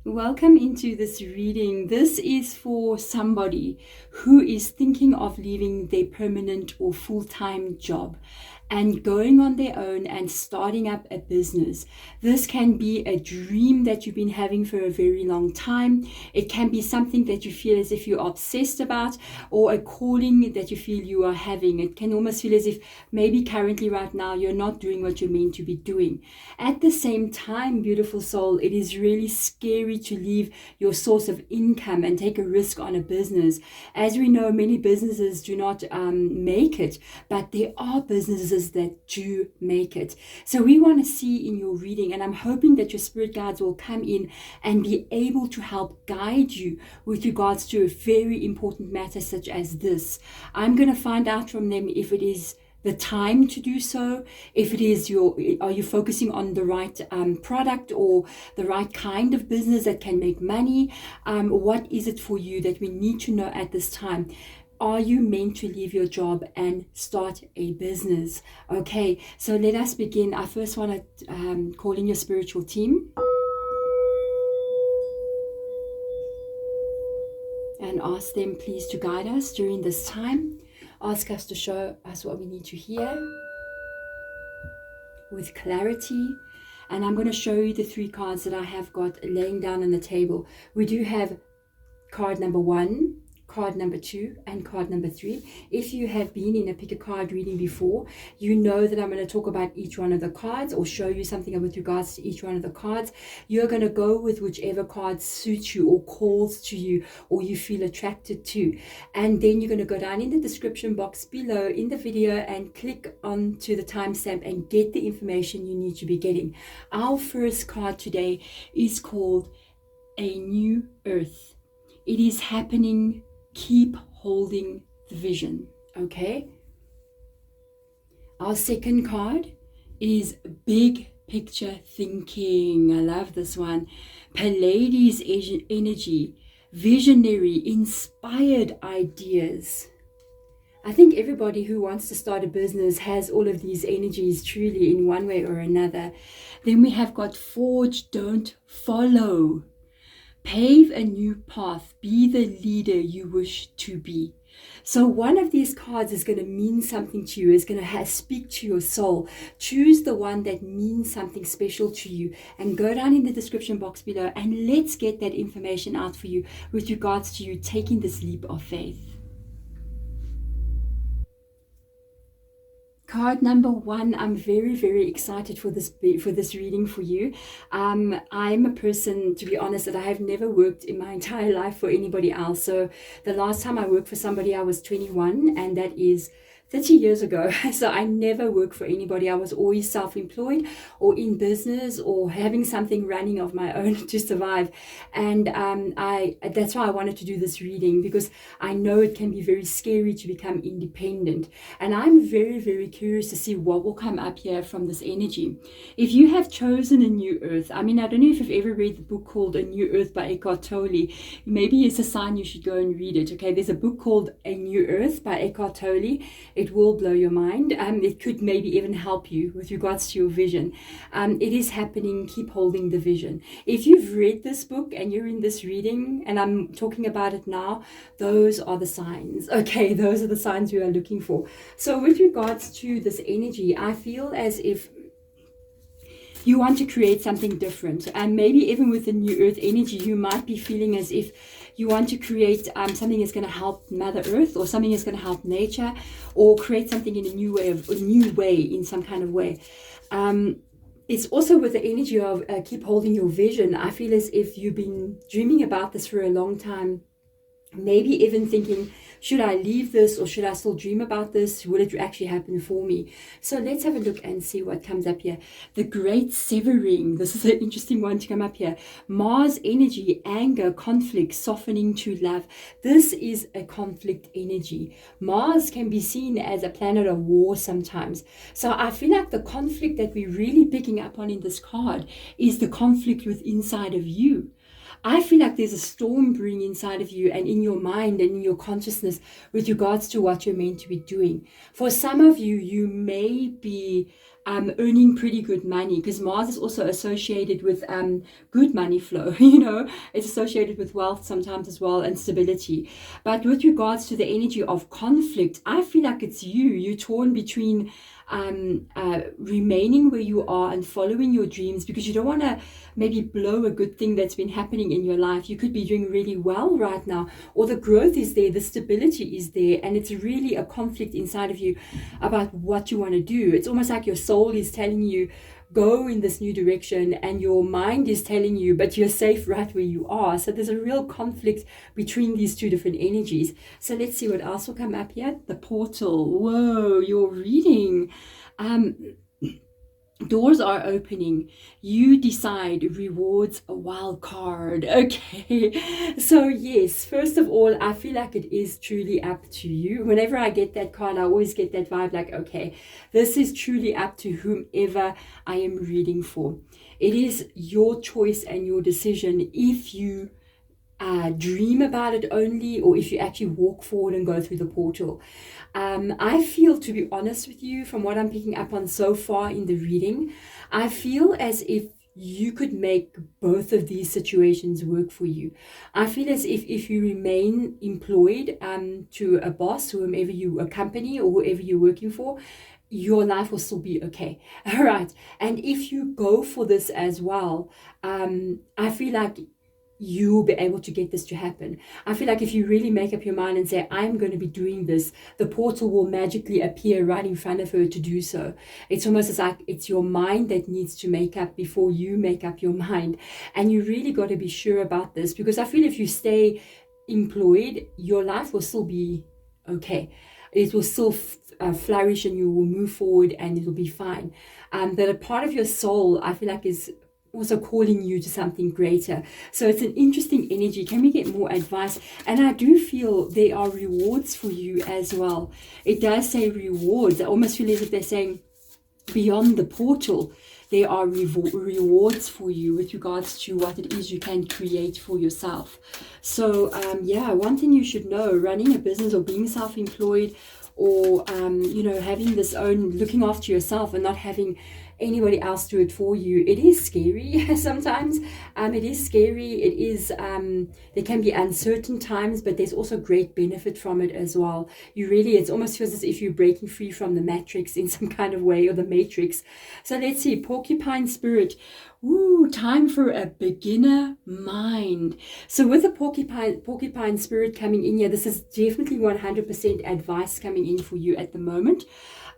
Welcome into this reading. This is for somebody who is thinking of leaving their permanent or full-time job and going on their own and starting up a business. This can be a dream that you've been having for a very long time. It can be something that you feel as if you're obsessed about, or a calling that you feel you are having. It can almost feel as if maybe currently right now you're not doing what you're meant to be doing. At the same time, beautiful soul, it is really scary to leave your source of income and take a risk on a business. As we know, many businesses do not make it, but there are businesses that do make it. So we want to see in your reading, and I'm hoping that your spirit guides will come in and be able to help guide you with regards to a very important matter such as this. I'm going to find out from them if it is the time to do so, if it is are you focusing on the right product or the right kind of business that can make money? What is it for you that we need to know at this time? Are you meant to leave your job and start a business? Okay, so let us begin. I first want to call in your spiritual team and ask them please to guide us during this time. Ask us to show us what we need to hear with clarity. And I'm going to show you the 3 cards that I have got laying down on the table. We do have card number 1, card number 2, and card number 3. If you have been in a pick a card reading before, you know that I'm going to talk about each one of the cards or show you something with regards to each one of the cards. You're going to go with whichever card suits you or calls to you or you feel attracted to. And then you're going to go down in the description box below in the video and click onto the timestamp and get the information you need to be getting. Our first card today is called A New Earth. It is happening. Keep holding the vision, okay? Our second card is big picture thinking. I love this one. Pleiades energy, visionary, inspired ideas. I think everybody who wants to start a business has all of these energies truly in one way or another. Then we have got forge, don't follow. Pave a new path. Be the leader you wish to be. So one of these cards is going to mean something to you. It's going to speak to your soul. Choose the one that means something special to you and go down in the description box below and let's get that information out for you with regards to you taking this leap of faith. Card number 1, I'm very, very excited for this reading for you. I'm a person, to be honest, that I have never worked in my entire life for anybody else. So the last time I worked for somebody, I was 21, and that is 30 years ago. So I never worked for anybody. I was always self-employed or in business or having something running of my own to survive. And that's why I wanted to do this reading, because I know it can be very scary to become independent. And I'm very, very curious to see what will come up here from this energy. If you have chosen a new earth, I mean, I don't know if you've ever read the book called A New Earth by Eckhart Tolle. Maybe it's a sign you should go and read it. Okay, there's a book called A New Earth by Eckhart Tolle. It will blow your mind. It could maybe even help you with regards to your vision. It is happening. Keep holding the vision. If you've read this book and you're in this reading, and I'm talking about it now, those are the signs. Okay, those are the signs we are looking for. So with regards to this energy, I feel as if you want to create something different. And maybe even with the new earth energy, you might be feeling as if you want to create something that's going to help Mother Earth, or something that's going to help nature, or create something in a new way, in some kind of way. It's also with the energy of keep holding your vision. I feel as if you've been dreaming about this for a long time. Maybe even thinking, should I leave this or should I still dream about this? Will it actually happen for me? So let's have a look and see what comes up here. The Great Severing. This is an interesting one to come up here. Mars energy, anger, conflict, softening to love. This is a conflict energy. Mars can be seen as a planet of war sometimes. So I feel like the conflict that we're really picking up on in this card is the conflict with inside of you. I feel like there's a storm brewing inside of you and in your mind and in your consciousness with regards to what you're meant to be doing. For some of you, you may be earning pretty good money, because Mars is also associated with good money flow. It's associated with wealth sometimes as well, and stability. But with regards to the energy of conflict, I feel like it's you're torn between remaining where you are and following your dreams, because you don't want to maybe blow a good thing that's been happening in your life. You could be doing really well right now, or the growth is there, the stability is there, and it's really a conflict inside of you about what you want to do. It's almost like your soul is telling you, go in this new direction, and your mind is telling you, but you're safe right where you are. So there's a real conflict between these two different energies. So let's see what else will come up here. The portal. Whoa, your reading. Doors are opening. You decide. Rewards a wild card. Okay. So yes, first of all, I feel like it is truly up to you. Whenever I get that card, I always get that vibe like, okay, this is truly up to whomever I am reading for. It is your choice and your decision if you dream about it only, or if you actually walk forward and go through the portal. I feel, to be honest with you, from what I'm picking up on so far in the reading, I feel as if you could make both of these situations work for you. I feel as if you remain employed to a boss, a company, or whoever you're working for, your life will still be okay. All right. And if you go for this as well, I feel like you'll be able to get this to happen. I feel like if you really make up your mind and say, I'm going to be doing this, the portal will magically appear right in front of her to do so. It's almost as like it's your mind that needs to make up before you make up your mind. And you really got to be sure about this, because I feel if you stay employed, your life will still be okay. It will still flourish, and you will move forward, and it will be fine. But a part of your soul, I feel like, is also calling you to something greater. So it's an interesting energy. Can we get more advice? And I do feel there are rewards for you as well. It does say rewards. I almost feel as if they're saying beyond the portal, there are rewards for you with regards to what it is you can create for yourself. So yeah, one thing you should know, running a business or being self-employed, or having this own, looking after yourself and not having anybody else do it for you, it is scary sometimes. It is scary. It is there can be uncertain times, but there's also great benefit from it as well. It almost feels as if you're breaking free from the matrix in some kind of way, or the matrix. So let's see, porcupine spirit. Ooh, time for a beginner mind. So with the porcupine spirit coming in here, this is definitely 100% advice coming in for you at the moment.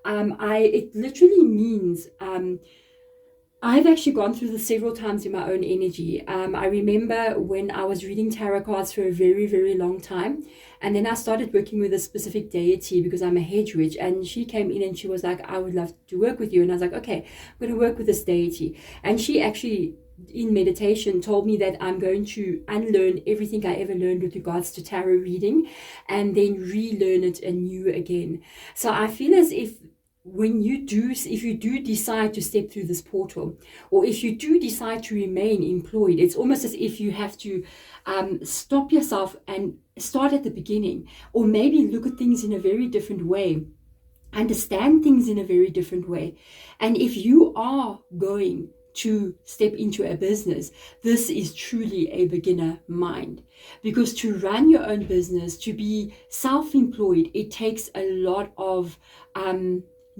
It literally means I've actually gone through this several times in my own energy. I remember when I was reading tarot cards for a very, very long time, and then I started working with a specific deity because I'm a hedge witch, and she came in and she was like, I would love to work with you. And I was like, okay, I'm going to work with this deity. And she actually, in meditation, told me that I'm going to unlearn everything I ever learned with regards to tarot reading, and then relearn it anew again. So I feel as if if you do decide to step through this portal, or if you do decide to remain employed, it's almost as if you have to stop yourself and start at the beginning, or maybe look at things in a very different way, understand things in a very different way. And if you are going to step into a business, this is truly a beginner mind, because to run your own business, to be self-employed, it takes a lot of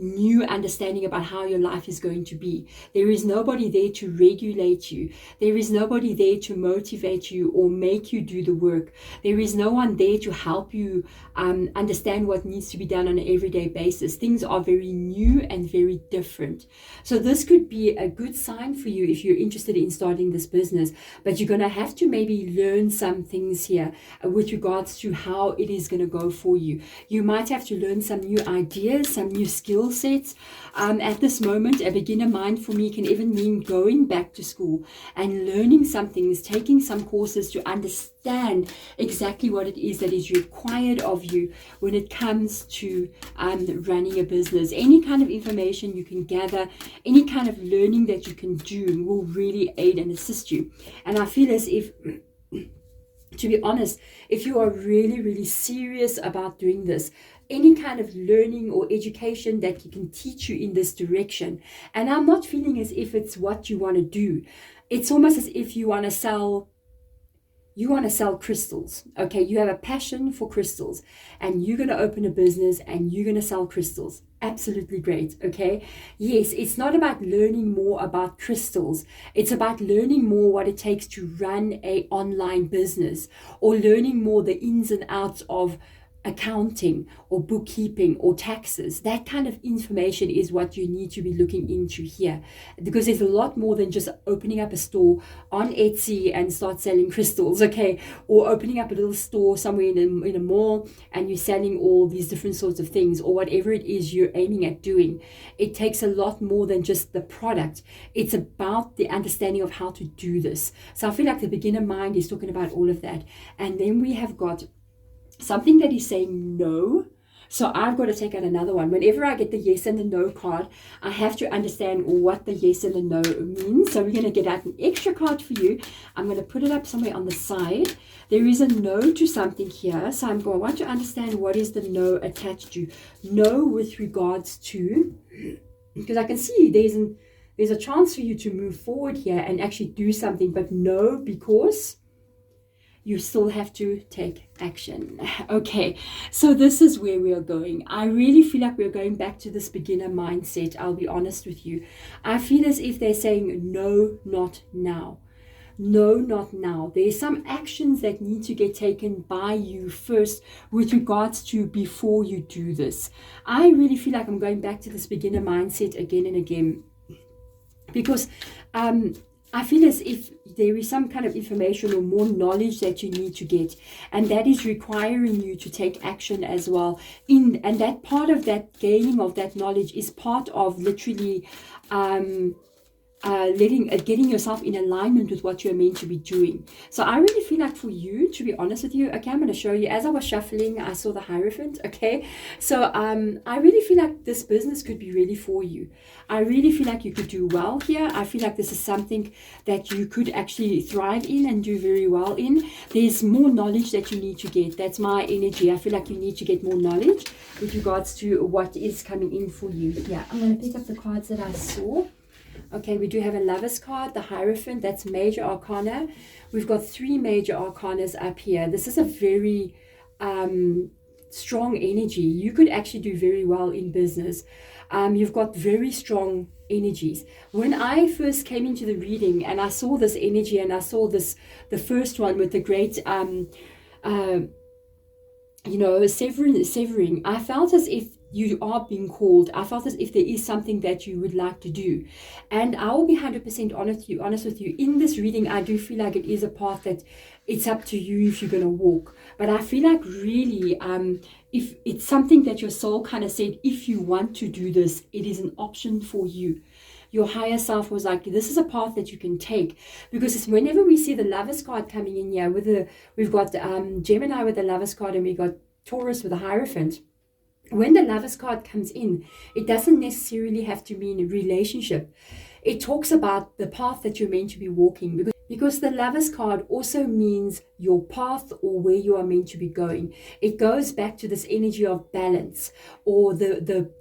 new understanding about how your life is going to be. There is nobody there to regulate you. There is nobody there to motivate you or make you do the work. There is no one there to help you understand what needs to be done on an everyday basis. Things are very new and very different. So this could be a good sign for you if you're interested in starting this business, but you're going to have to maybe learn some things here with regards to how it is going to go for you. You might have to learn some new ideas, some new skills skill sets. At this moment, a beginner mind for me can even mean going back to school and learning some things, taking some courses to understand exactly what it is that is required of you when it comes to running a business. Any kind of information you can gather, any kind of learning that you can do will really aid and assist you. And I feel as if, to be honest, if you are really, really serious about doing this, any kind of learning or education that can teach you in this direction, and I'm not feeling as if it's what you want to do. It's almost as if you want to sell crystals. Okay, you have a passion for crystals and you're going to open a business and you're going to sell crystals. Absolutely great. Okay, yes, it's not about learning more about crystals. It's about learning more what it takes to run a online business, or learning more the ins and outs of accounting or bookkeeping or taxes. That kind of information is what you need to be looking into here, because there's a lot more than just opening up a store on Etsy and start selling crystals, okay, or opening up a little store somewhere in a mall and you're selling all these different sorts of things, or whatever it is you're aiming at doing. It takes a lot more than just the product. It's about the understanding of how to do this. So I feel like the beginner mind is talking about all of that. And then we have got something that is saying no. So I've got to take out another one. Whenever I get the yes and the no card, I have to understand what the yes and the no means. So we're going to get out an extra card for you. I'm going to put it up somewhere on the side. There is a no to something here. So I'm going to want to understand what is the no attached to. No with regards to, because I can see there's a chance for you to move forward here and actually do something, but no, because you still have to take action. Okay, so this is where we are going. I really feel like we're going back to this beginner mindset. I'll be honest with you. I feel as if they're saying, no, not now. No, not now. There's some actions that need to get taken by you first with regards to before you do this. I really feel like I'm going back to this beginner mindset again and again, because I feel as if there is some kind of information or more knowledge that you need to get, and that is requiring you to take action as well. And that part of that gaining of that knowledge is part of literally getting yourself in alignment with what you're meant to be doing. So I really feel like for you, to be honest with you, okay, I'm going to show you. As I was shuffling, I saw the Hierophant. Okay, so I really feel like this business could be really for you. I really feel like you could do well here. I feel like this is something that you could actually thrive in and do very well in. There's more knowledge that you need to get. That's my energy. I feel like you need to get more knowledge with regards to what is coming in for you. Yeah, I'm going to pick up the cards that I saw. Okay, we do have a Lover's card, the Hierophant, that's major arcana. We've got 3 major arcanas up here. This is a very strong energy. You could actually do very well in business. You've got very strong energies. When I first came into the reading and I saw this energy, and I saw this, the first one with the great severing, I felt as if you are being called. I felt as if there is something that you would like to do, and I will be 100% honest with you. In this reading, I do feel like it is a path that it's up to you if you're going to walk. But I feel like really, if it's something that your soul kind of said, if you want to do this, it is an option for you. Your higher self was like, this is a path that you can take. Because it's whenever we see the Lover's card coming in here, we've got Gemini with the Lover's card, and we got Taurus with the Hierophant. When the Lover's card comes in, it doesn't necessarily have to mean a relationship. It talks about the path that you're meant to be walking, because the Lover's card also means your path or where you are meant to be going. It goes back to this energy of balance, or the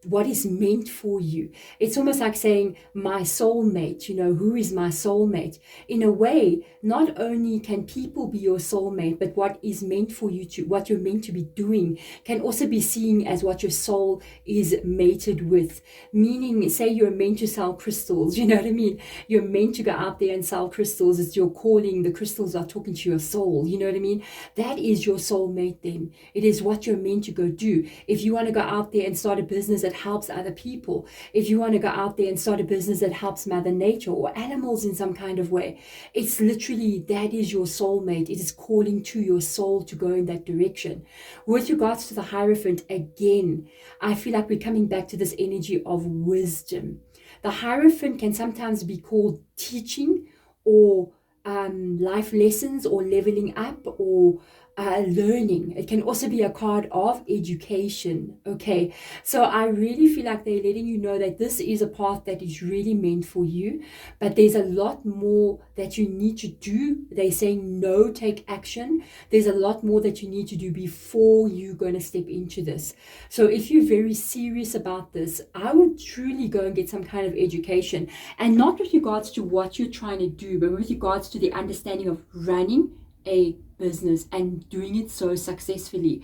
what is meant for you. It's almost like saying, my soulmate, who is my soulmate? In a way, not only can people be your soulmate, but what is meant for you what you're meant to be doing can also be seen as what your soul is mated with. Meaning, say you're meant to sell crystals, you know what I mean? You're meant to go out there and sell crystals. It's your calling. The crystals are talking to your soul, you know what I mean? That is your soulmate then. It is what you're meant to go do. If you want to go out there and start a business that helps other people, if you want to go out there and start a business that helps Mother Nature or animals in some kind of way, it's literally, that is your soulmate. It is calling to your soul to go in that direction. With regards to the Hierophant, again, I feel like we're coming back to this energy of wisdom. The Hierophant can sometimes be called teaching, or life lessons, or leveling up, or learning. It can also be a card of education. Okay, so I really feel like they're letting you know that this is a path that is really meant for you, but there's a lot more that you need to do. They're saying no, take action. There's a lot more that you need to do before you're going to step into this. So if you're very serious about this, I would truly go and get some kind of education, and not with regards to what you're trying to do, but with regards to the understanding of running a business and doing it so successfully.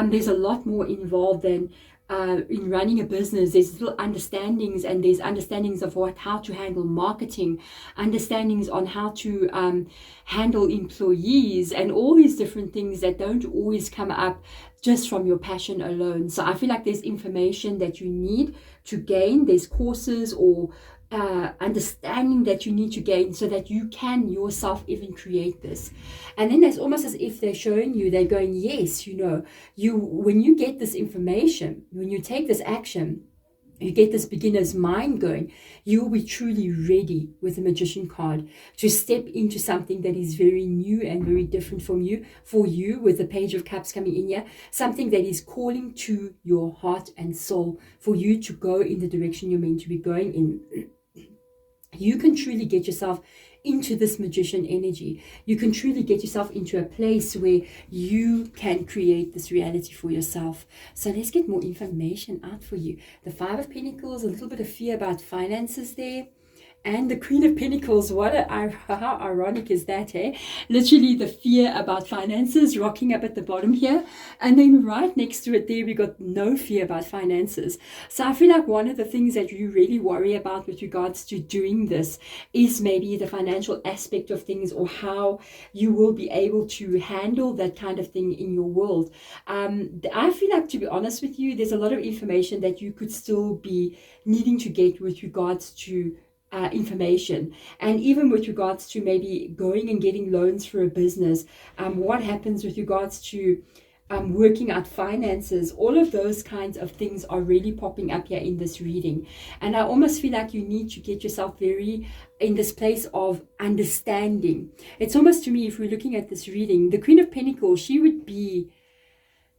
There's a lot more involved than in running a business. There's little understandings, and there's understandings of how to handle marketing, understandings on how to handle employees, and all these different things that don't always come up just from your passion alone. So I feel like there's information that you need to gain. There's courses or understanding that you need to gain so that you can yourself even create this. And then it's almost as if they're showing you, they're going, yes, when you get this information, when you take this action, you get this beginner's mind going, you will be truly ready with the Magician card to step into something that is very new and very different for you, with the Page of Cups coming in here, something that is calling to your heart and soul for you to go in the direction you're meant to be going in. You can truly get yourself into this magician energy. You can truly get yourself into a place where you can create this reality for yourself. So let's get more information out for you. The Five of Pentacles, a little bit of fear about finances there. And the Queen of Pentacles, how ironic is that, eh? Literally the fear about finances rocking up at the bottom here. And then right next to it there, we got no fear about finances. So I feel like one of the things that you really worry about with regards to doing this is maybe the financial aspect of things, or how you will be able to handle that kind of thing in your world. I feel like, to be honest with you, there's a lot of information that you could still be needing to get with regards to information, and even with regards to maybe going and getting loans for a business, what happens with regards to working out finances. All of those kinds of things are really popping up here in this reading, and I almost feel like you need to get yourself very in this place of understanding. It's almost, to me, if we're looking at this reading, the Queen of Pentacles, she would be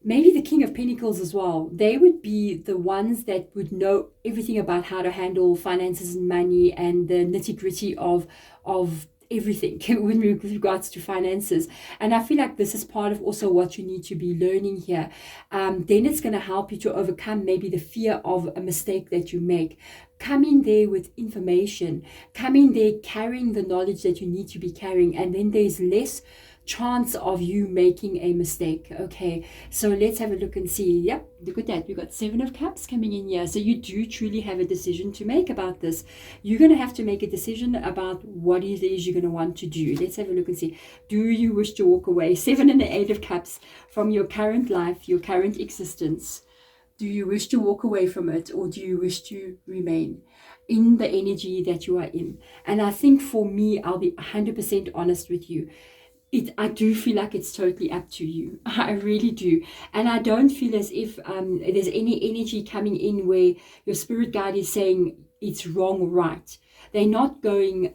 maybe the King of Pentacles as well. They would be the ones that would know everything about how to handle finances and money and the nitty-gritty of everything with regards to finances. And I feel like this is part of also what you need to be learning here. Then it's going to help you to overcome maybe the fear of a mistake that you make. Come in there with information. Come in there carrying the knowledge that you need to be carrying. And then there's less chance of you making a mistake. Okay, so let's have a look and see. Yep, look at that. We've got Seven of Cups coming in here. So you do truly have a decision to make about this. You're going to have to make a decision about what it is you're going to want to do. Let's have a look and see. Do you wish to walk away? Seven and the Eight of Cups from your current life, your current existence. Do you wish to walk away from it, or do you wish to remain in the energy that you are in? And I think for me, I'll be 100% honest with you. I do feel like it's totally up to you. I really do. And I don't feel as if there's any energy coming in where your spirit guide is saying it's wrong or right. They're not going,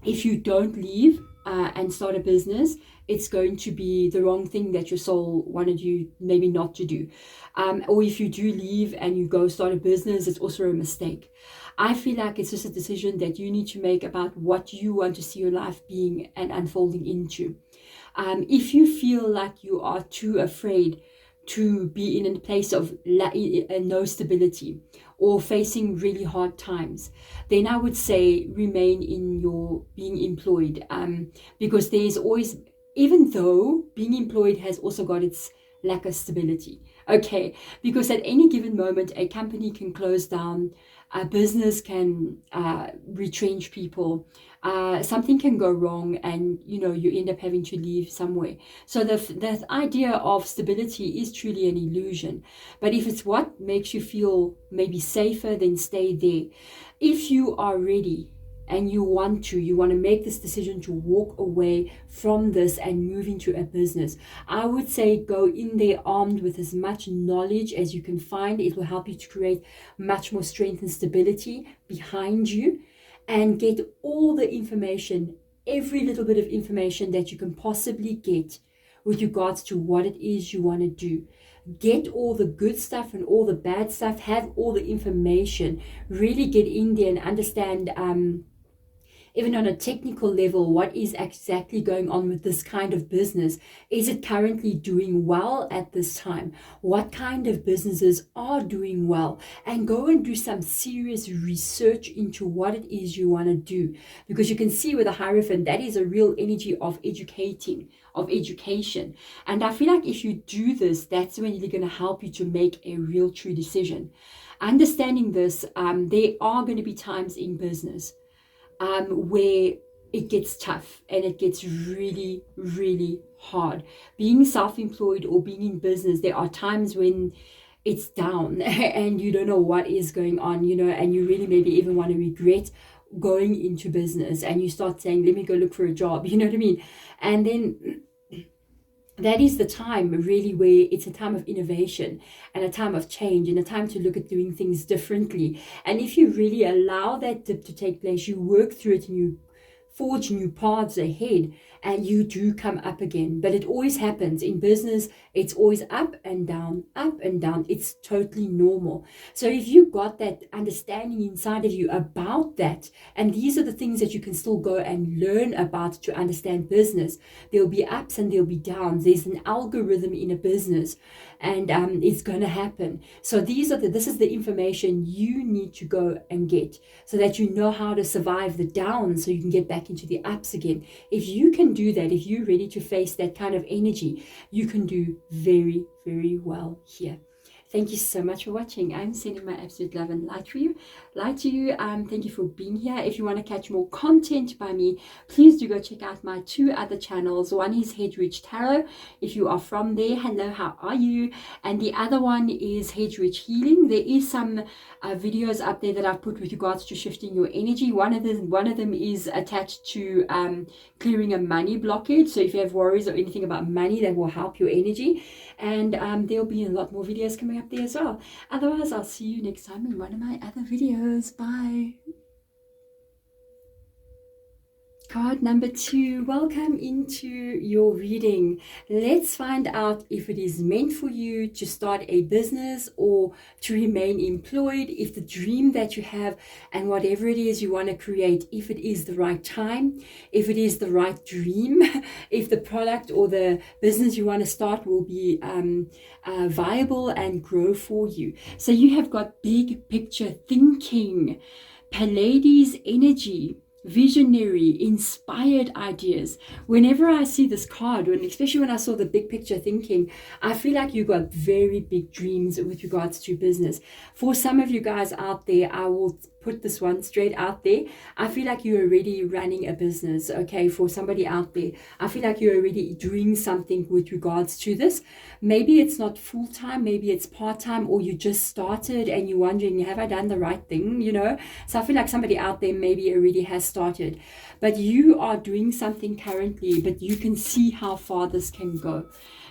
if you don't leave and start a business, it's going to be the wrong thing that your soul wanted you maybe not to do. Or if you do leave and you go start a business, it's also a mistake. I feel like it's just a decision that you need to make about what you want to see your life being and unfolding into. If you feel like you are too afraid to be in a place of no stability or facing really hard times, then I would say remain in your being employed. Because there's always, even though being employed has also got its lack of stability. Okay, because at any given moment, a company can close down. A business can retrench people. Something can go wrong, and you end up having to leave somewhere. So the idea of stability is truly an illusion. But if it's what makes you feel maybe safer, then stay there. If you are ready and you want to make this decision to walk away from this and move into a business, I would say go in there armed with as much knowledge as you can find. It will help you to create much more strength and stability behind you, and get all the information, every little bit of information that you can possibly get with regards to what it is you want to do. Get all the good stuff and all the bad stuff, have all the information, really get in there and understand, even on a technical level, what is exactly going on with this kind of business. Is it currently doing well at this time? What kind of businesses are doing well? And go and do some serious research into what it is you want to do. Because you can see with the Hierophant, that is a real energy of education. And I feel like if you do this, that's when it's going to help you to make a real true decision. Understanding this, there are going to be times in business where it gets tough and it gets really, really hard. Being self-employed or being in business, there are times when it's down and you don't know what is going on, and you really maybe even want to regret going into business, and you start saying, let me go look for a job, you know what I mean? And then that is the time really where it's a time of innovation and a time of change and a time to look at doing things differently. And if you really allow that dip to take place, you work through it and you forge new paths ahead, and you do come up again. But it always happens in business. It's always up and down, up and down. It's totally normal. So if you got that understanding inside of you about that, and these are the things that you can still go and learn about to understand business. There'll be ups and there'll be downs. There's an algorithm in a business, and it's going to happen. So this is the information you need to go and get, so that you know how to survive the downs, so you can get back into the ups again. If you can do that, if you're ready to face that kind of energy, you can do very, very well here. Thank you so much for watching. I'm sending my absolute love and light for you. Light to you. Thank you for being here. If you want to catch more content by me, please do go check out my 2 other channels. One is Hedge Rich Tarot. If you are from there, hello, how are you? And the other one is Hedge Rich Healing. There is some videos up there that I've put with regards to shifting your energy. One of them is attached to clearing a money blockage. So if you have worries or anything about money, that will help your energy. And there'll be a lot more videos coming up there as well. Otherwise, I'll see you next time in one of my other videos. Bye. Card number 2, welcome into your reading. Let's find out if it is meant for you to start a business or to remain employed, if the dream that you have and whatever it is you want to create, if it is the right time, if it is the right dream, if the product or the business you want to start will be viable and grow for you. So you have got big picture thinking, Pleiades energy, visionary, inspired ideas. Whenever I see this card, especially when I saw the big picture thinking, I feel like you got very big dreams with regards to business. For some of you guys out there, I will put this one straight out there. I feel like you're already running a business. Okay, for somebody out there, I feel like you're already doing something with regards to this. Maybe it's not full-time, maybe it's part-time, or you just started and you're wondering, have I done the right thing? So I feel like somebody out there maybe already has started, but you are doing something currently, but you can see how far this can go.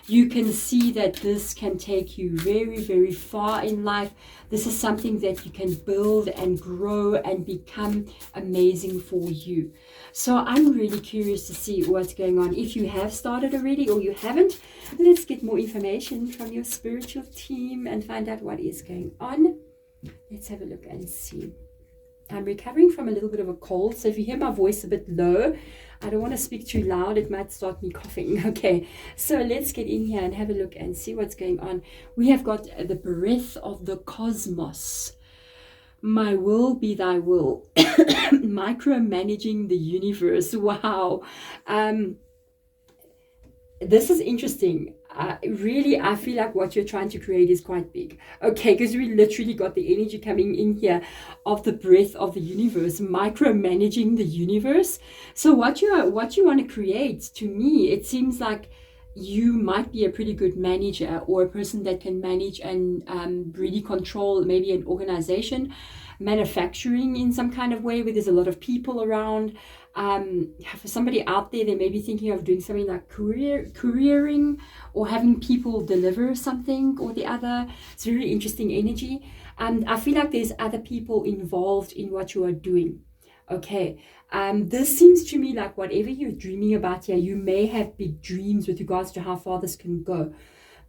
You can see that this can take you very, very far in life. This is something that you can build and grow and become amazing for you. So I'm really curious to see what's going on. If you have started already or you haven't, let's get more information from your spiritual team and find out what is going on. Let's have a look and see. I'm recovering from a little bit of a cold, so if you hear my voice a bit low, I don't want to speak too loud. It might start me coughing. Okay, so let's get in here and have a look and see what's going on. We have got the breath of the cosmos. My will be thy will. Micromanaging the universe. Wow. This is interesting. really, I feel like what you're trying to create is quite big. Okay, because we literally got the energy coming in here of the breath of the universe, micromanaging the universe. So what you want to create, to me, it seems like you might be a pretty good manager, or a person that can manage and really control maybe an organization, manufacturing in some kind of way where there's a lot of people around. For somebody out there, they may be thinking of doing something like couriering, or having people deliver something or the other. It's very interesting energy. I feel like there's other people involved in what you are doing. Okay, this seems to me like whatever you're dreaming about here, you may have big dreams with regards to how far this can go.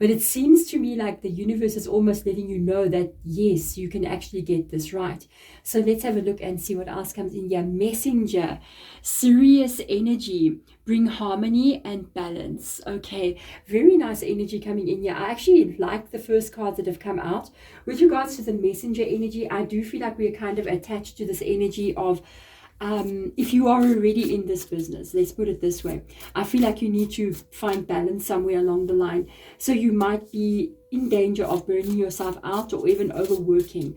But it seems to me like the universe is almost letting you know that, yes, you can actually get this right. So let's have a look and see what else comes in here. Messenger, serious energy, bring harmony and balance. Okay, very nice energy coming in here. I actually like the first cards that have come out. With regards to the messenger energy, I do feel like we are kind of attached to this energy of, if you are already in this business, let's put it this way, I feel like you need to find balance somewhere along the line. So you might be in danger of burning yourself out, or even overworking.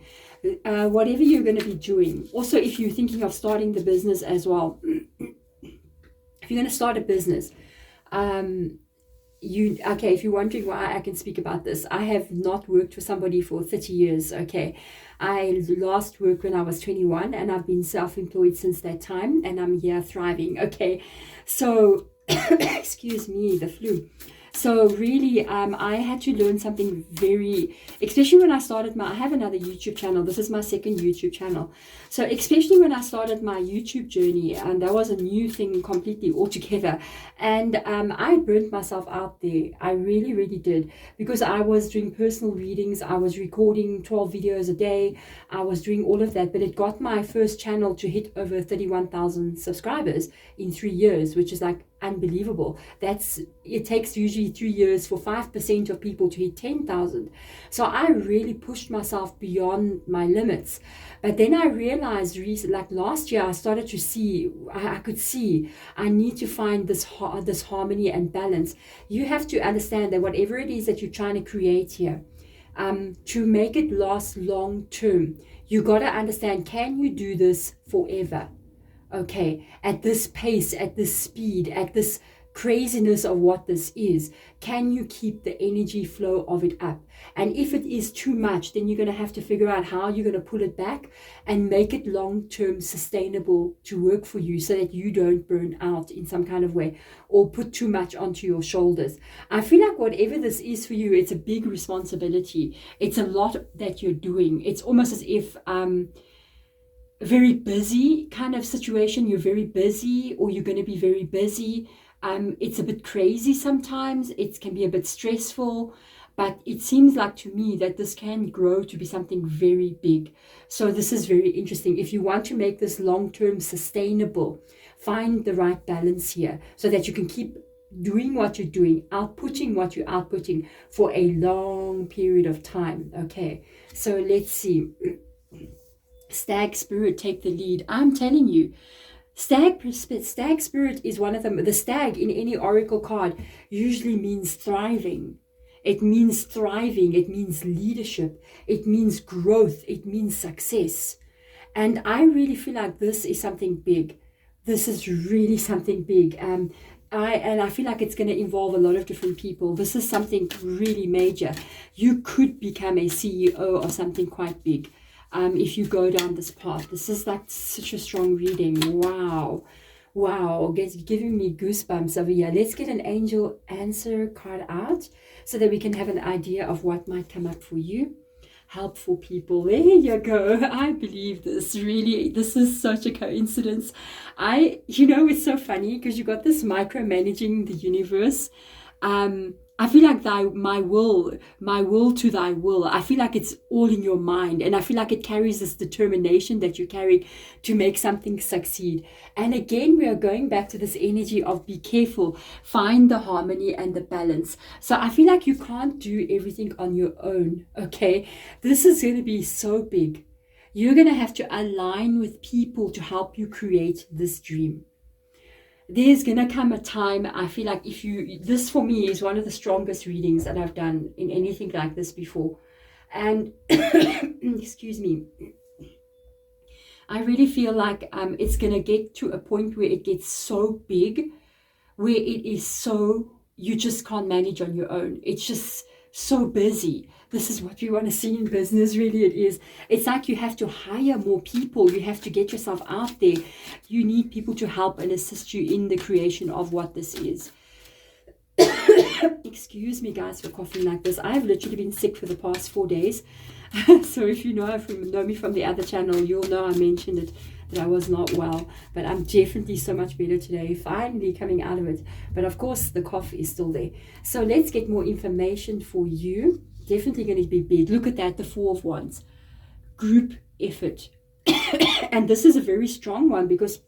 Whatever you're going to be doing. Also, if you're thinking of starting the business as well, if you're going to start a business, if you're wondering why I can speak about this, I have not worked for somebody for 30 years. Okay, I last worked when I was 21, and I've been self-employed since that time, and I'm here thriving. Okay, so excuse me, the flu. So really, I had to learn something very, especially when I started I have another YouTube channel. This is my second YouTube channel. So especially when I started my YouTube journey, and that was a new thing completely altogether. And I burnt myself out there. I really, really did, because I was doing personal readings. I was recording 12 videos a day. I was doing all of that, but it got my first channel to hit over 31,000 subscribers in 3 years, which is like unbelievable. It takes usually 3 years for 5% of people to hit 10,000. So I really pushed myself beyond my limits. But then I realized like last year, I started to see, I could see I need to find this harmony and balance. You have to understand that whatever it is that you're trying to create here, to make it last long term, you got to understand, can you do this forever? Okay, at this pace, at this speed, at this craziness of what this is, can you keep the energy flow of it up? And if it is too much, then you're going to have to figure out how you're going to pull it back and make it long-term sustainable to work for you, so that you don't burn out in some kind of way or put too much onto your shoulders. I feel like whatever this is for you, it's a big responsibility. It's a lot that you're doing. It's almost as if very busy kind of situation. You're very busy, or you're going to be very busy. It's a bit crazy sometimes. It can be a bit stressful, but it seems like to me that this can grow to be something very big. So this is very interesting. If you want to make this long-term sustainable, find the right balance here, so that you can keep doing what you're doing, outputting what you're outputting for a long period of time. Okay, so let's see. Stag spirit, take the lead. I'm telling you, stag spirit is one of them. The stag in any oracle card usually means thriving. It means thriving. It means leadership. It means growth. It means success. And I really feel like this is something big. This is really something big. I feel like it's going to involve a lot of different people. This is something really major. You could become a CEO of something quite big. If you go down this path. This is like such a strong reading. Wow, it's giving me goosebumps over here. Let's get an angel answer card out, so that we can have an idea of what might come up for you. Helpful people, there you go. I believe this, really. This is such a coincidence. It's so funny, because you got this micromanaging the universe. I feel like my will to thy will. I feel like it's all in your mind, and I feel like it carries this determination that you carry to make something succeed. And again, we are going back to this energy of be careful, find the harmony and the balance. So I feel like you can't do everything on your own. Okay, this is going to be so big. You're going to have to align with people to help you create this dream. there's gonna come a time, I feel like, if you, this for me is one of the strongest readings that I've done in anything like this before. And excuse me, I really feel like it's gonna get to a point where it gets so big, where it is so, you just can't manage on your own. It's just so busy. This is what we want to see in business, really. It is. It's like you have to hire more people. You have to get yourself out there. You need people to help and assist you in the creation of what this is. Excuse me, guys, for coughing like this. I've literally been sick for the past 4 days. So if you know me from the other channel, you'll know I mentioned it, that I was not well. But I'm definitely so much better today, finally coming out of it. But of course, the cough is still there. So let's get more information for you. Definitely going to be big. Look at that, the Four of Wands. Group effort. And this is a very strong one, because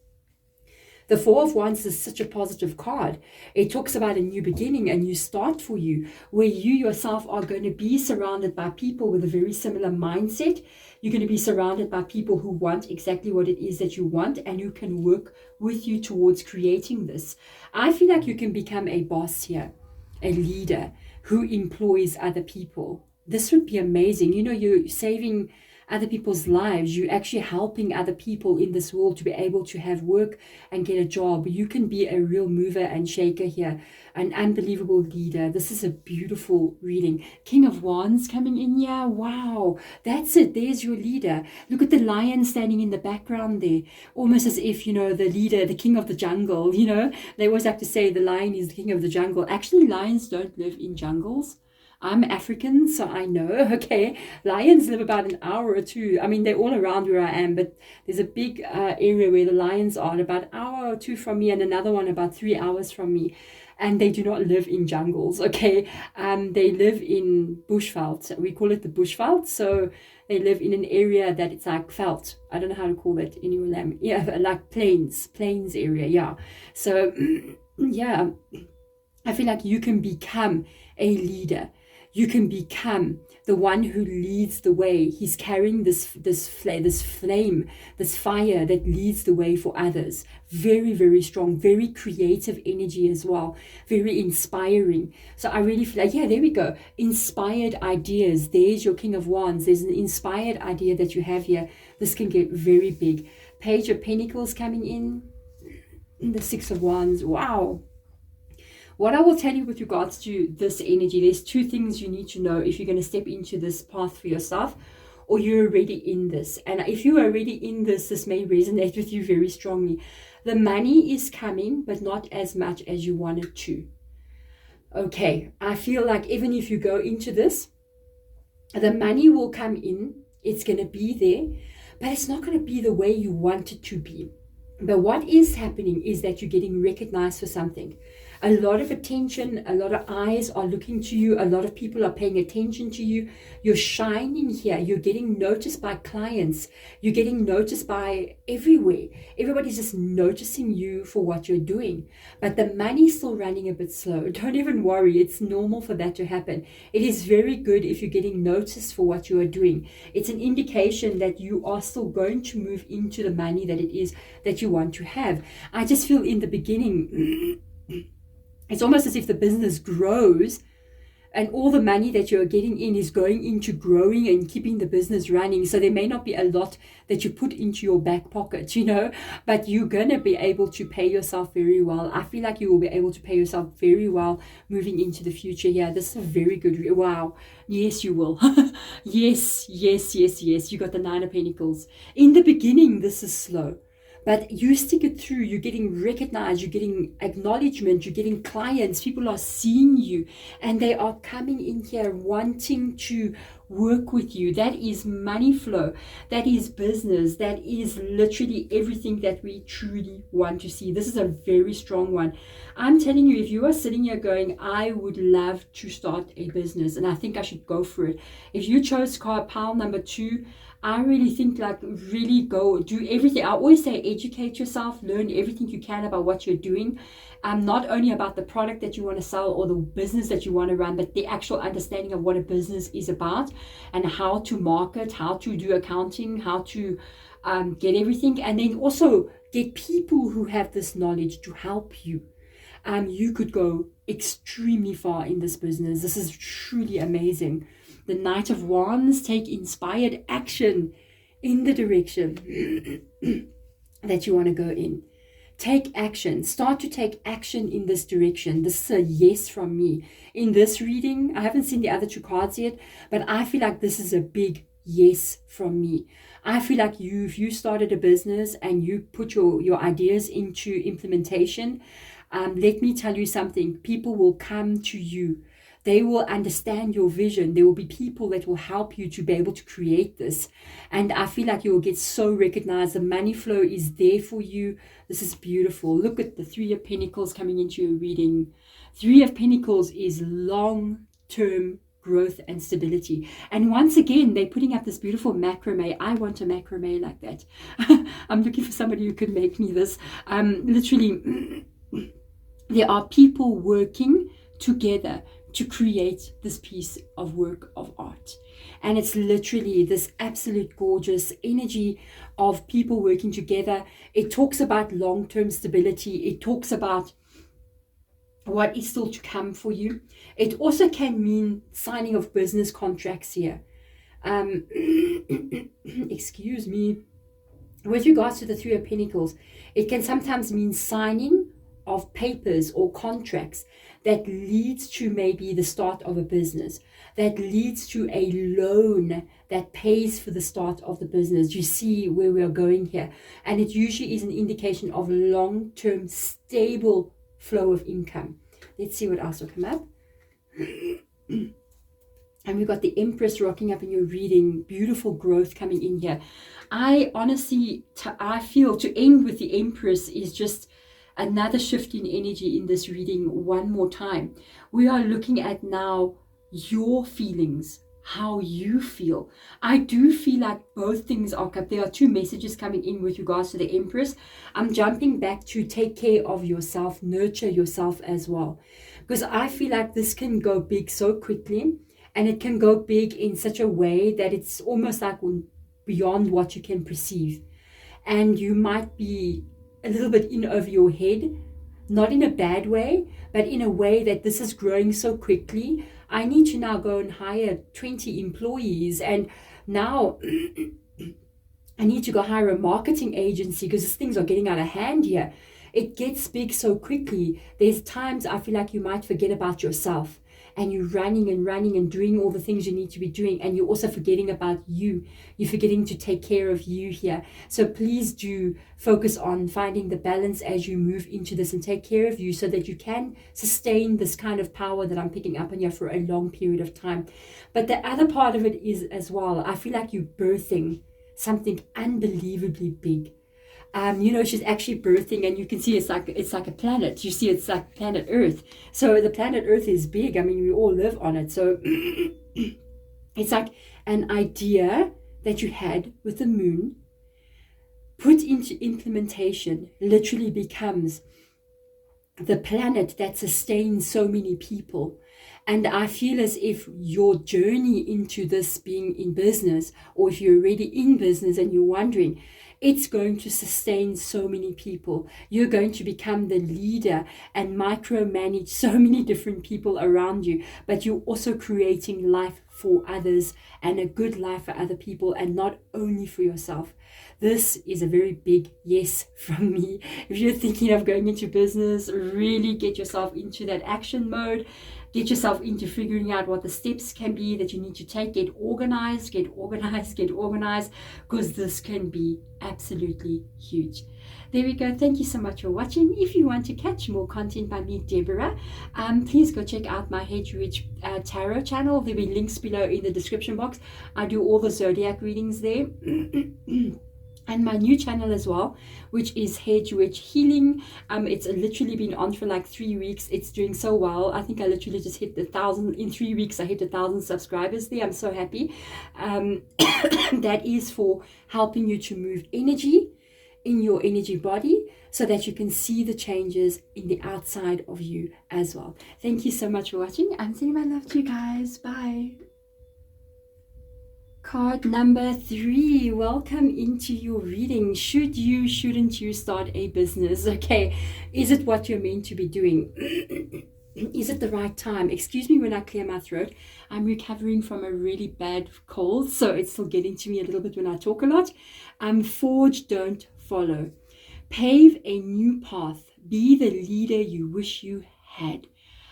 the Four of Wands is such a positive card. It talks about a new beginning, a new start for you, where you yourself are going to be surrounded by people with a very similar mindset. You're going to be surrounded by people who want exactly what it is that you want, and who can work with you towards creating this. I feel like you can become a boss here, a leader who employs other people. This would be amazing. You know, you're saving other people's lives. You're actually helping other people in this world to be able to have work and get a job. You can be a real mover and shaker here, an unbelievable leader. This is a beautiful reading. King of Wands coming in here. Wow, that's it. There's your leader. Look at the lion standing in the background there, almost as if, you know, the leader, the king of the jungle. You know, they always have to say the lion is the king of the jungle. Actually, lions don't live in jungles. I'm African, so I know, okay, lions live about an hour or two. I mean, they're all around where I am, but there's a big area where the lions are, about an hour or two from me, and another one about 3 hours from me. And they do not live in jungles, okay? They live in bushveld. We call it the bushveld. So they live in an area that it's like veld. I don't know how to call that in your language. Yeah, like plains area, yeah. So, yeah, I feel like you can become a leader. You can become the one who leads the way. He's carrying this flame, this fire that leads the way for others. Very, very strong, very creative energy as well. Very inspiring. So I really feel like, yeah, there we go. Inspired ideas. There's your King of Wands. There's an inspired idea that you have here. This can get very big. Page of Pentacles coming in. The Six of Wands. Wow. What I will tell you with regards to this energy, there's two things you need to know if you're going to step into this path for yourself, or you're already in this. And if you're already in this, this may resonate with you very strongly. The money is coming, but not as much as you want it to. Okay, I feel like even if you go into this, the money will come in, it's going to be there, but it's not going to be the way you want it to be. But what is happening is that you're getting recognized for something. A lot of attention, a lot of eyes are looking to you. A lot of people are paying attention to you. You're shining here. You're getting noticed by clients. You're getting noticed by everywhere. Everybody's just noticing you for what you're doing. But the money's still running a bit slow. Don't even worry. It's normal for that to happen. It is very good if you're getting noticed for what you are doing. It's an indication that you are still going to move into the money that it is that you want to have. I just feel in the beginning, it's almost as if the business grows and all the money that you're getting in is going into growing and keeping the business running. So there may not be a lot that you put into your back pocket, you know, but you're going to be able to pay yourself very well. I feel like you will be able to pay yourself very well moving into the future. Yeah, this is a very good, wow. Yes, you will. Yes. You got the Nine of Pentacles. In the beginning, this is slow. But you stick it through, you're getting recognized, you're getting acknowledgement, you're getting clients, people are seeing you, and they are coming in here wanting to work with you. That is money flow, that is business, that is literally everything that we truly want to see. This is a very strong one. I'm telling you, if you are sitting here going, I would love to start a business and I think I should go for it. If you chose card pile number 2, I really think, like, really go do everything. I always say educate yourself, learn everything you can about what you're doing. Not only about the product that you want to sell or the business that you want to run, but the actual understanding of what a business is about and how to market, how to do accounting, how to get everything. And then also Get people who have this knowledge to help you. You could go extremely far in this business. This is truly amazing. The Knight of Wands, take inspired action in the direction that you want to go in. Take action. Start to take action in this direction. This is a yes from me. In this reading, I haven't seen the other 2 cards yet, but I feel like this is a big yes from me. I feel like if you started a business and you put your ideas into implementation, let me tell you something. People will come to you. They will understand your vision. There will be people that will help you to be able to create this. And I feel like you will get so recognized. The money flow is there for you. This is beautiful. Look at the 3 of Pentacles coming into your reading. 3 of Pentacles is long-term growth and stability. And once again, they're putting up this beautiful macrame. I want a macrame like that. I'm looking for somebody who could make me this. Literally, there are people working together to create this piece of work of art. And it's literally this absolute gorgeous energy of people working together. It talks about long-term stability. It talks about what is still to come for you. It also can mean signing of business contracts here. Excuse me. With regards to the 3 of Pentacles, it can sometimes mean signing of papers or contracts that leads to maybe the start of a business, that leads to a loan that pays for the start of the business. You see where we are going here. And it usually is an indication of long-term stable flow of income. Let's see what else will come up. And we've got the Empress rocking up in your reading. Beautiful growth coming in here. I honestly, I feel to end with the Empress is just another shift in energy in this reading one more time. We are looking at now your feelings, how you feel. I do feel like both things are, there are 2 messages coming in with regards to the Empress. I'm jumping back to take care of yourself, nurture yourself as well. Because I feel like this can go big so quickly, and it can go big in such a way that it's almost like beyond what you can perceive. And you might be a little bit in over your head, not in a bad way, but in a way that this is growing so quickly. I need to now go and hire 20 employees, and now I need to go hire a marketing agency because things are getting out of hand here. It gets big so quickly. There's times I feel like you might forget about yourself, and you're running and doing all the things you need to be doing, and you're also forgetting about you. You're forgetting to take care of you here. So please do focus on finding the balance as you move into this and take care of you so that you can sustain this kind of power that I'm picking up on you for a long period of time. But the other part of it is as well, I feel like you're birthing something unbelievably big. She's actually birthing, and you can see it's like a planet. You see, it's like planet Earth. So the planet Earth is big. I mean, we all live on it. So it's like an idea that you had with the moon put into implementation literally becomes the planet that sustains so many people. And I feel as if your journey into this being in business, or if you're already in business and you're wondering, it's going to sustain so many people. You're going to become the leader and micromanage so many different people around you, but you're also creating life for others and a good life for other people, and not only for yourself. This is a very big yes from me. If you're thinking of going into business, really get yourself into that action mode. Get yourself into figuring out what the steps can be that you need to take. Get organized, because this can be absolutely huge. There we go. Thank you so much for watching. If you want to catch more content by me, Deborah, please go check out my Head to Rich Tarot channel. There'll be links below in the description box. I do all the Zodiac readings there. And my new channel as well, which is Head to Rich Healing. It's literally been on for like 3 weeks. It's doing so well. I think I literally just hit 1,000 in 3 weeks. I hit 1,000 subscribers there. I'm so happy. That is for helping you to move energy in your energy body so that you can see the changes in the outside of you as well. Thank you so much for watching. I'm sending my love to you guys. Bye. Card number 3, welcome into your reading. Should you, shouldn't you start a business? Okay, is it what you're meant to be doing? Is it the right time? Excuse me when I clear my throat. I'm recovering from a really bad cold, so it's still getting to me a little bit when I talk a lot. Forge, don't follow. Pave a new path. Be the leader you wish you had.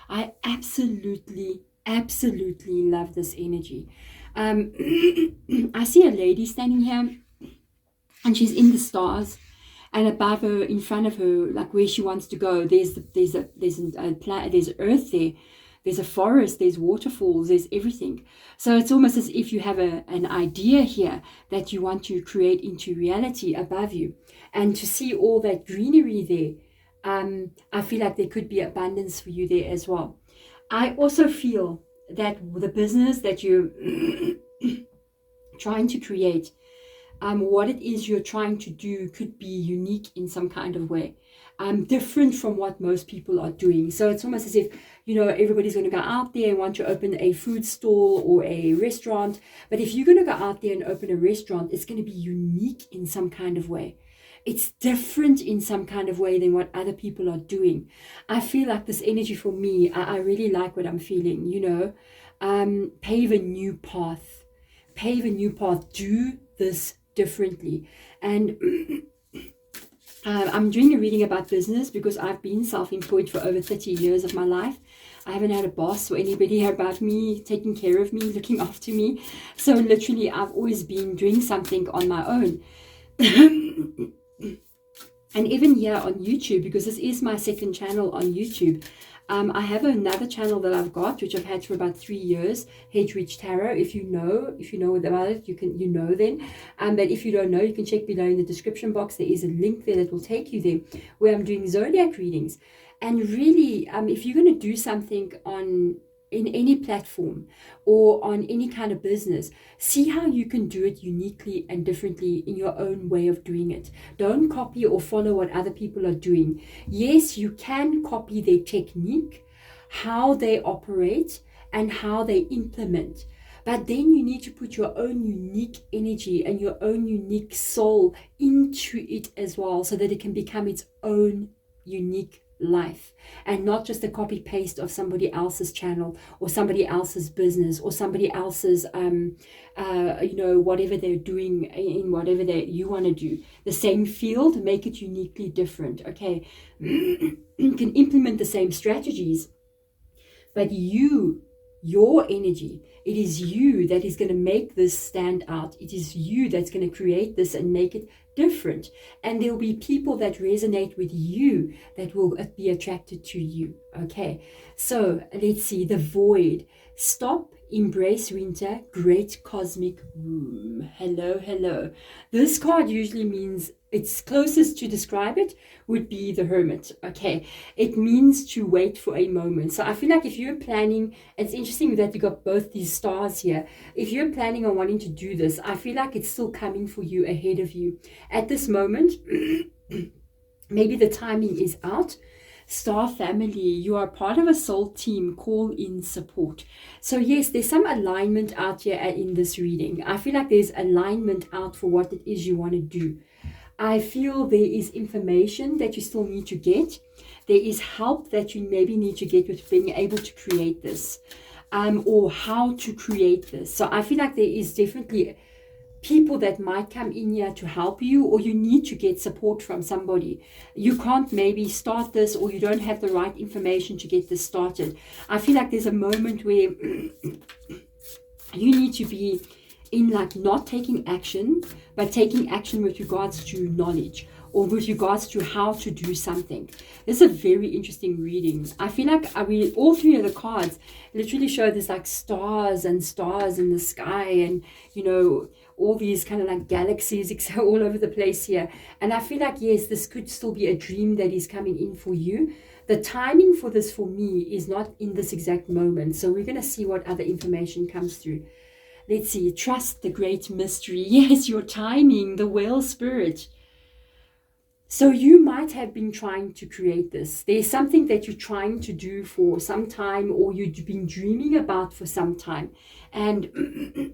I absolutely love this energy. I see a lady standing here and she's in the stars, and above her, in front of her, like where she wants to go, there's earth there, there's a forest, there's waterfalls, there's everything. So it's almost as if you have an idea here that you want to create into reality above you, and to see all that greenery there, I feel like there could be abundance for you there as well. I also feel that the business that you're trying to create, what it is you're trying to do could be unique in some kind of way, different from what most people are doing. So it's almost as if, you know, everybody's going to go out there and want to open a food stall or a restaurant. But if you're going to go out there and open a restaurant, it's going to be unique in some kind of way. It's different in some kind of way than what other people are doing. I feel like this energy for me, I really like what I'm feeling, you know. Pave a new path. Pave a new path. Do this differently. And I'm doing a reading about business because I've been self-employed for over 30 years of my life. I haven't had a boss or anybody about me, taking care of me, looking after me. So literally, I've always been doing something on my own. And even here on YouTube, because this is my second channel on YouTube, I have another channel that I've got, which I've had for about 3 years, Hedwig Tarot. If you know about it, you know then. But if you don't know, you can check below in the description box. There is a link there that will take you there, where I'm doing zodiac readings. And really, if you're going to do something in any platform or on any kind of business, see how you can do it uniquely and differently in your own way of doing it. Don't copy or follow what other people are doing. Yes, you can copy their technique, how they operate and how they implement, but then you need to put your own unique energy and your own unique soul into it as well, so that it can become its own unique life, and not just a copy paste of somebody else's channel or somebody else's business or somebody else's you know, whatever they're doing in whatever you want to do. The same field, make it uniquely different. Okay. You can implement the same strategies, but your energy, it is you that is going to make this stand out. It is you that's going to create this and make it different. And there will be people that resonate with you that will be attracted to you. Okay, so let's see. The void. Stop, embrace winter, great cosmic womb. Hello. This card usually means, it's closest to describe it would be the Hermit. Okay, it means to wait for a moment. So I feel like if you're planning, it's interesting that you got both these stars here. If you're planning on wanting to do this, I feel like it's still coming for you, ahead of you at this moment. Maybe the timing is out. Star family, you are part of a soul team. Call in support. So yes, there's some alignment out here in this reading. I feel like there's alignment out for what it is you want to do. I feel there is information that you still need to get. There is help that you maybe need to get with being able to create this, or how to create this. So I feel like there is definitely people that might come in here to help you, or you need to get support from somebody. You can't maybe start this, or you don't have the right information to get this started. I feel like there's a moment where you need to be in, like, not taking action, but taking action with regards to knowledge, or with regards to how to do something. This is a very interesting reading. I feel like all three of the cards literally show this like stars and stars in the sky, and you know, all these kind of like galaxies all over the place here. And I feel like, yes, this could still be a dream that is coming in for you. The timing for this for me is not in this exact moment. So we're going to see what other information comes through. Let's see. Trust the great mystery. Yes, your timing, the whale spirit. So you might have been trying to create this. There's something that you're trying to do for some time, or you've been dreaming about for some time. And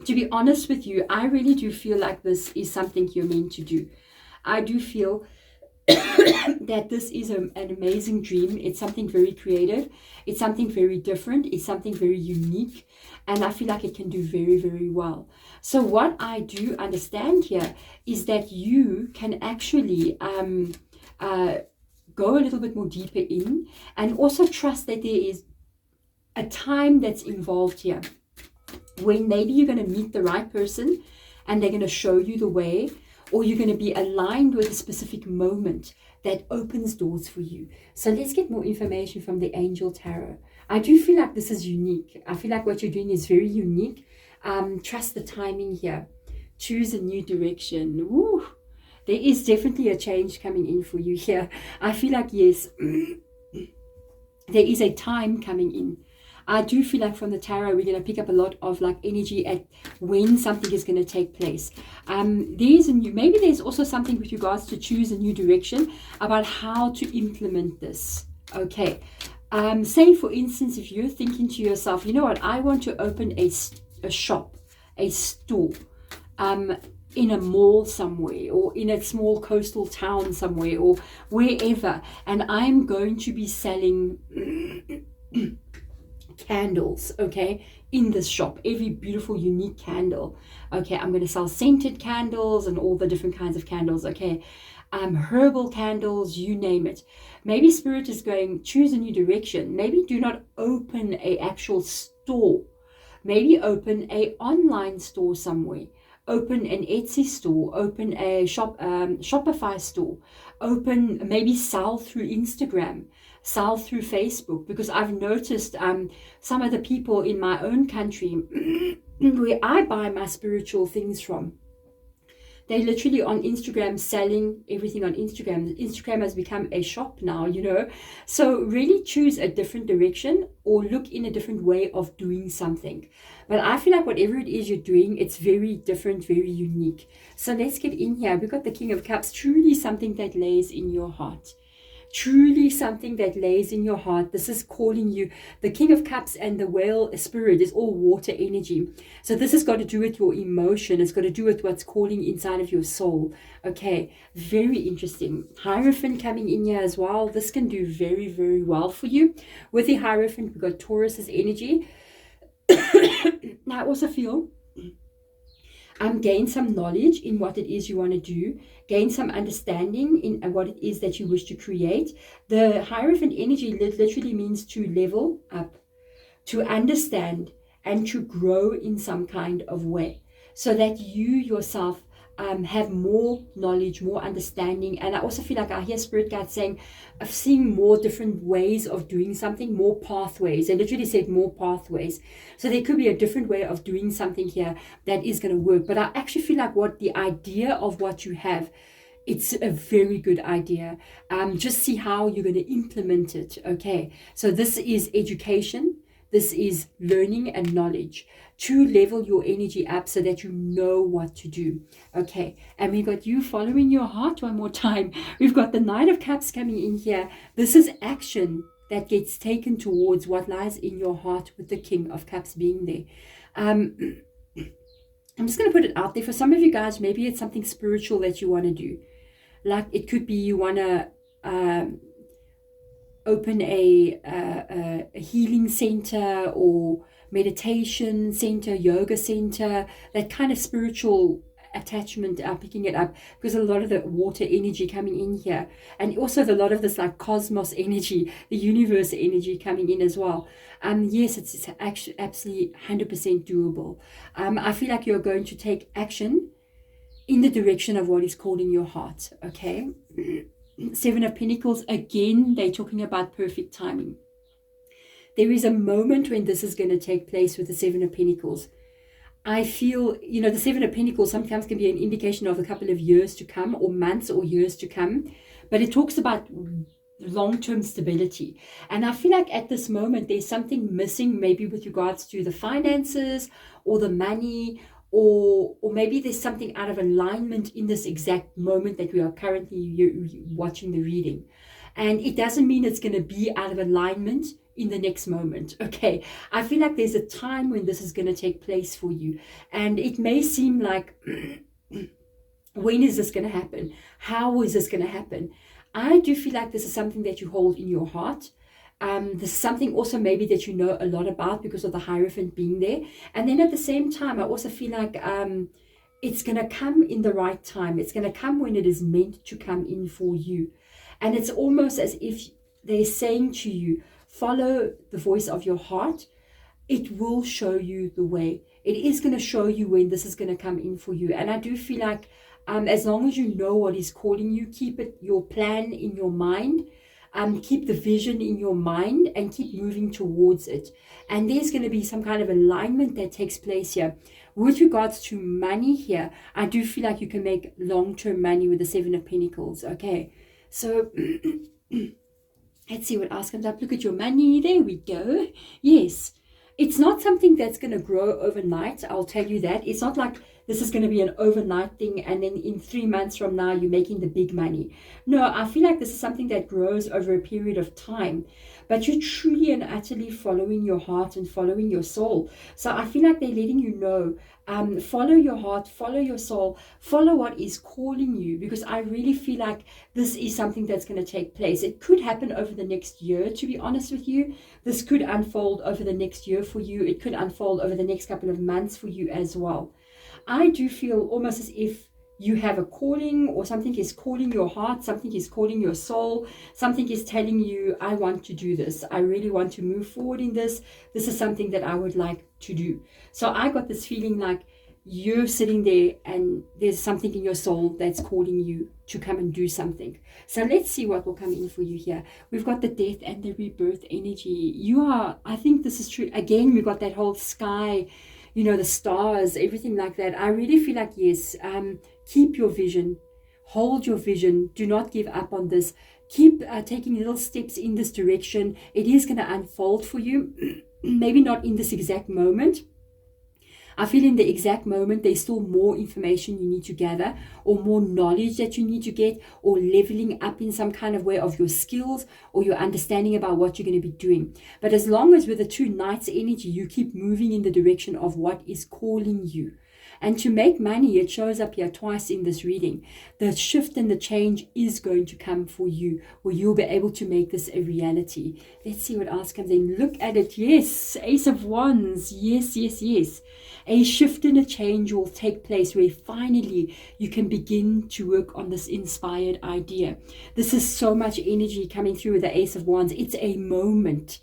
to be honest with you, I really do feel like this is something you're meant to do. I do feel that this is an amazing dream. It's something very creative. It's something very different. It's something very unique. And I feel like it can do very, very well. So what I do understand here is that you can actually go a little bit more deeper in, and also trust that there is a time that's involved here when maybe you're going to meet the right person and they're going to show you the way, or you're going to be aligned with a specific moment that opens doors for you. So let's get more information from the Angel Tarot. I do feel like this is unique. I feel like what you're doing is very unique. Trust the timing here. Choose a new direction. Woo. There is definitely a change coming in for you here. I feel like, yes, there is a time coming in. I do feel like from the tarot, we're going to pick up a lot of like energy at when something is going to take place. Maybe there's also something with regards to choose a new direction about how to implement this. Okay. Say for instance, if you're thinking to yourself, you know what, I want to open a shop, a store, in a mall somewhere, or in a small coastal town somewhere, or wherever, and I'm going to be selling candles, okay, in this shop, every beautiful unique candle. Okay, I'm going to sell scented candles and all the different kinds of candles. Okay, herbal candles, you name it. Maybe Spirit is going, choose a new direction. Maybe do not open a actual store. Maybe open a online store somewhere. Open an Etsy store. Open a Shopify store. Maybe sell through Instagram. Sell through Facebook, because I've noticed some of the people in my own country where I buy my spiritual things from, they're literally on Instagram selling everything on Instagram. Instagram has become a shop now, you know. So really choose a different direction or look in a different way of doing something. But I feel like whatever it is you're doing, it's very different, very unique. So let's get in here. We've got the King of Cups, truly something that lays in your heart. Truly something that lays in your heart. This is calling you. The King of Cups and the Whale Spirit is all water energy. So this has got to do with your emotion. It's got to do with what's calling inside of your soul. Okay, very interesting. Hierophant coming in here as well. This can do very, very well for you. With the Hierophant, we've got Taurus's energy. Now I also feel gain some knowledge in what it is you want to do, gain some understanding in what it is that you wish to create. The Hierophant energy literally means to level up, to understand, and to grow in some kind of way, so that you yourself have more knowledge, more understanding. And I also feel like I hear Spirit guides saying of seeing more different ways of doing something, more pathways. They literally said more pathways. So there could be a different way of doing something here that is going to work. But I actually feel like what the idea of what you have, it's a very good idea. Just see how you're going to implement it. Okay, so this is education. This is learning and knowledge to level your energy up so that you know what to do. Okay, and we've got you following your heart one more time. We've got the Knight of Cups coming in here. This is action that gets taken towards what lies in your heart, with the King of Cups being there. I'm just going to put it out there for some of you guys. Maybe it's something spiritual that you want to do. Like it could be you want to open a healing center or meditation center, yoga center, that kind of spiritual attachment, picking it up, because a lot of the water energy coming in here, and also a lot of this like cosmos energy, the universe energy coming in as well. Yes, it's actually absolutely 100% doable. I feel like you're going to take action in the direction of what is calling your heart. Okay. Seven of Pentacles, again, they're talking about perfect timing. There is a moment when this is going to take place with the Seven of Pentacles. I feel, you know, the Seven of Pentacles sometimes can be an indication of a couple of years to come, or months or years to come. But it talks about long-term stability. And I feel like at this moment, there's something missing, maybe with regards to the finances or the money, or maybe there's something out of alignment in this exact moment that we are currently watching the reading. And it doesn't mean it's going to be out of alignment in the next moment. Okay, I feel like there's a time when this is going to take place for you, and it may seem like when is this going to happen? How is this going to happen? I do feel like this is something that you hold in your heart. This is something also maybe that you know a lot about because of the Hierophant being there. And then at the same time, I also feel like it's going to come in the right time. It's going to come when it is meant to come in for you. And it's almost as if they're saying to you, follow the voice of your heart. It will show you the way. It is going to show you when this is going to come in for you. And I do feel like as long as you know what is calling you, keep your plan in your mind. Keep the vision in your mind and keep moving towards it. And there's going to be some kind of alignment that takes place here. With regards to money here, I do feel like you can make long-term money with the Seven of Pentacles. Okay, so let's see what else comes up. Look at your money. There we go. Yes. It's not something that's going to grow overnight. I'll tell you that. It's not like this is going to be an overnight thing and then in 3 months from now you're making the big money. No, I feel like this is something that grows over a period of time. But you're truly and utterly following your heart and following your soul. So I feel like they're letting you know, follow your heart, follow your soul, follow what is calling you. Because I really feel like this is something that's going to take place. It could happen over the next year, to be honest with you. This could unfold over the next year for you. It could unfold over the next couple of months for you as well. I do feel almost as if you have a calling, or something is calling your heart, something is calling your soul, something is telling you, I want to do this. I really want to move forward in this. This is something that I would like to do. So I got this feeling like you're sitting there and there's something in your soul that's calling you to come and do something. So let's see what will come in for you here. We've got the death and the rebirth energy. I think this is true. Again, we've got that whole sky, you know, the stars, everything like that. I really feel like, yes, keep your vision, hold your vision, do not give up on this. Keep taking little steps in this direction. It is going to unfold for you. Maybe not in this exact moment. I feel in the exact moment there's still more information you need to gather, or more knowledge that you need to get, or leveling up in some kind of way of your skills or your understanding about what you're going to be doing. But as long as with the two Knights energy, you keep moving in the direction of what is calling you. And to make money, it shows up here twice in this reading. The shift and the change is going to come for you, where you'll be able to make this a reality. Let's see what else comes in. Look at it. Yes, Ace of Wands. Yes, yes, yes. A shift and a change will take place where finally you can begin to work on this inspired idea. This is so much energy coming through with the Ace of Wands. It's a moment.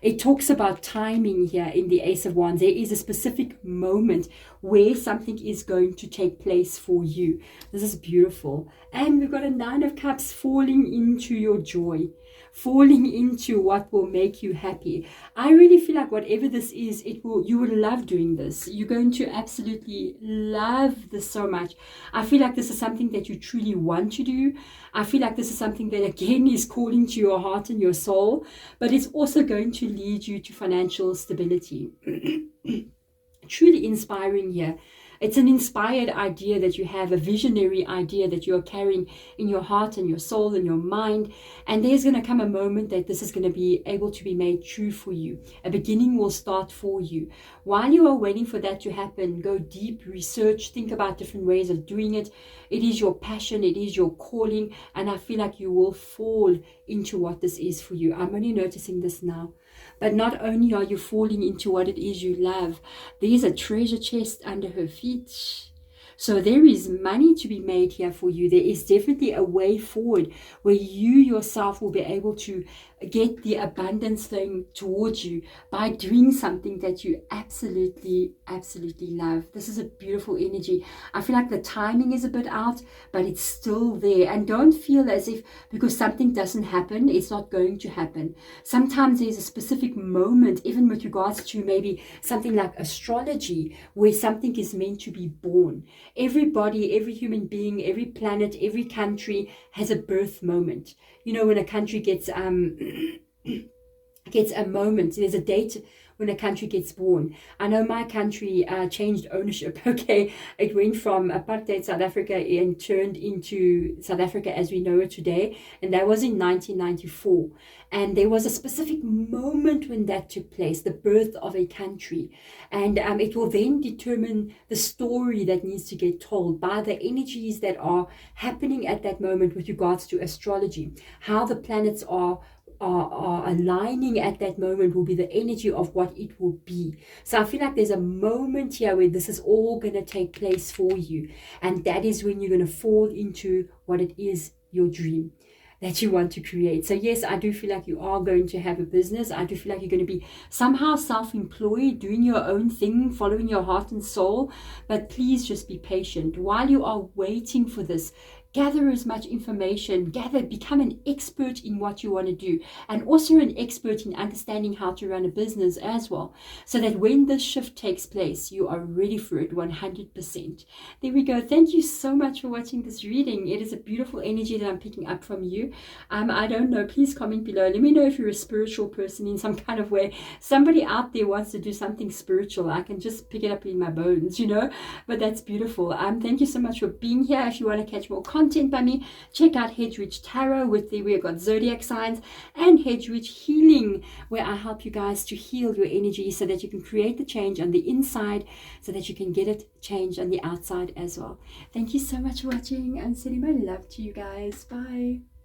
It talks about timing here in the Ace of Wands. There is a specific moment where something is going to take place for you. This is beautiful. And we've got a Nine of Cups, falling into your joy, falling into what will make you happy. I really feel like whatever this is, you will love doing this. You're going to absolutely love this so much. I feel like this is something that you truly want to do. I feel like this is something that again is calling to your heart and your soul, but it's also going to lead you to financial stability. Truly inspiring here. It's an inspired idea that you have, a visionary idea that you're carrying in your heart and your soul and your mind. And there's going to come a moment that this is going to be able to be made true for you. A beginning will start for you. While you are waiting for that to happen, go deep, research, think about different ways of doing it. It is your passion, it is your calling, and I feel like you will fall into what this is for you. I'm only noticing this now. But not only are you falling into what it is you love, there's a treasure chest under her feet. So there is money to be made here for you. There is definitely a way forward where you yourself will be able to get the abundance thing towards you by doing something that you absolutely, absolutely love. This is a beautiful energy. I feel like the timing is a bit out, but it's still there. And don't feel as if because something doesn't happen, it's not going to happen. Sometimes there's a specific moment, even with regards to maybe something like astrology, where something is meant to be born. Everybody, every human being, every planet, every country has a birth moment. You know, when a country gets gets a moment. There's a date when a country gets born. I know my country changed ownership. Okay, it went from apartheid South Africa and turned into South Africa as we know it today, and that was in 1994. And there was a specific moment when that took place, the birth of a country, and it will then determine the story that needs to get told by the energies that are happening at that moment with regards to astrology, how the planets are aligning at that moment will be the energy of what it will be. So I feel like there's a moment here where this is all going to take place for you, and that is when you're going to fall into what it is, your dream that you want to create. So yes, I do feel like you are going to have a business. I do feel like you're going to be somehow self-employed, doing your own thing, following your heart and soul. But please just be patient while you are waiting for this. Gather as much information, become an expert in what you want to do, and also an expert in understanding how to run a business as well, so that when this shift takes place, you are ready for it 100%. There we go. Thank you so much for watching this reading. It is a beautiful energy that I'm picking up from you. I don't know, please comment below. Let me know if you're a spiritual person in some kind of way. Somebody out there wants to do something spiritual. I can just pick it up in my bones, you know, but that's beautiful. Thank you so much for being here. If you want to catch more content by me, check out Hedge Tarot, we've got zodiac signs, and Hedge Healing, where I help you guys to heal your energy so that you can create the change on the inside, so that you can get it changed on the outside as well. Thank you so much for watching, and sending my love to you guys. Bye.